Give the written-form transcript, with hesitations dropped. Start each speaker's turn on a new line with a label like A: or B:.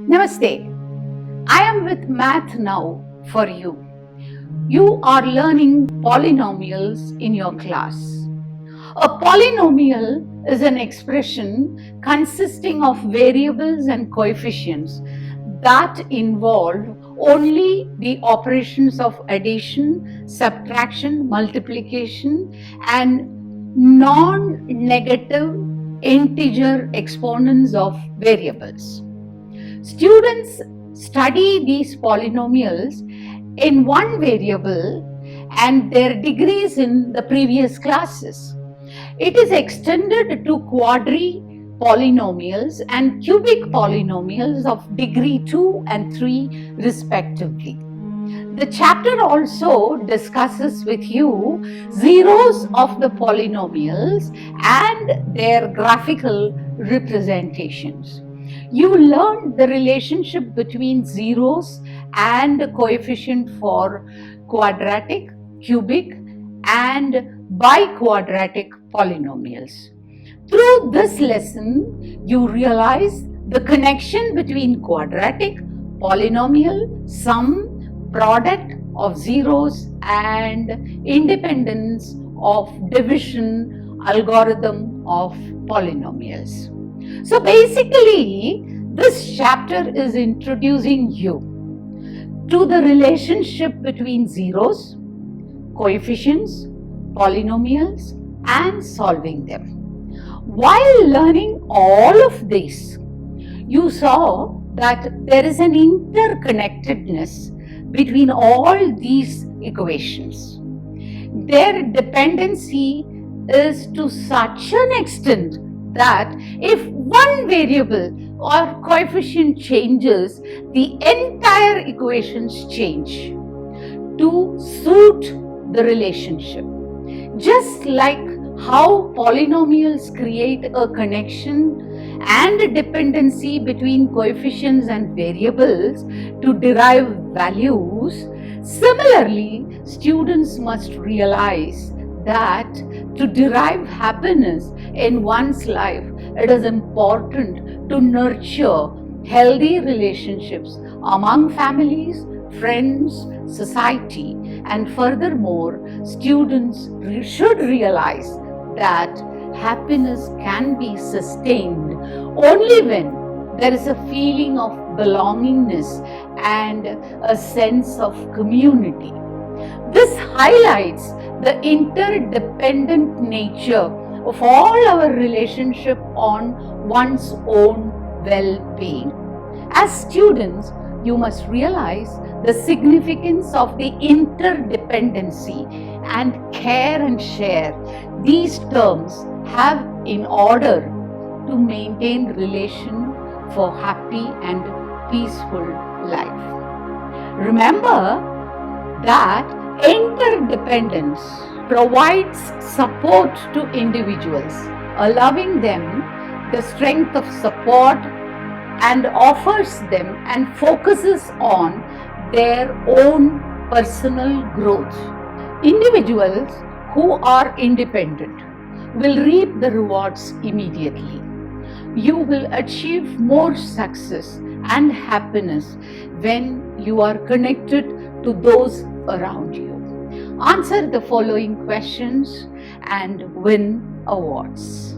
A: Namaste. I am with math now for you. You are learning polynomials in your class. A polynomial is an expression consisting of variables and coefficients that involve only the operations of addition, subtraction, multiplication, and non-negative integer exponents of variables. Students study these polynomials in one variable and their degrees in the previous classes. It is extended to quadri polynomials and cubic polynomials of degree 2 and 3 respectively. The chapter also discusses with you zeros of the polynomials and their graphical representations. You learned the relationship between zeros and coefficient for quadratic, cubic, and biquadratic polynomials. Through this lesson, you realize the connection between quadratic, polynomial, sum, product of zeros, and independence of division algorithm of polynomials. So basically, this chapter is introducing you to the relationship between zeros, coefficients, polynomials, and solving them. While learning all of this, you saw that there is an interconnectedness between all these equations. Their dependency is to such an extent that if one variable or coefficient changes, the entire equations change to suit the relationship. Just like how polynomials create a connection and a dependency between coefficients and variables to derive values, similarly, students must realize that to derive happiness in one's life, it is important to nurture healthy relationships among families, friends, society, and furthermore, students should realize that happiness can be sustained only when there is a feeling of belongingness and a sense of community. This highlights the interdependent nature of all our relationship on one's own well-being. As students, you must realize the significance of the interdependency and care and share these terms have in order to maintain relation for happy and peaceful life. Remember that interdependence provides support to individuals, allowing them the strength of support and offers them and focuses on their own personal growth. Individuals who are independent will reap the rewards immediately. You will achieve more success and happiness when you are connected to those around you. Answer the following questions and win awards.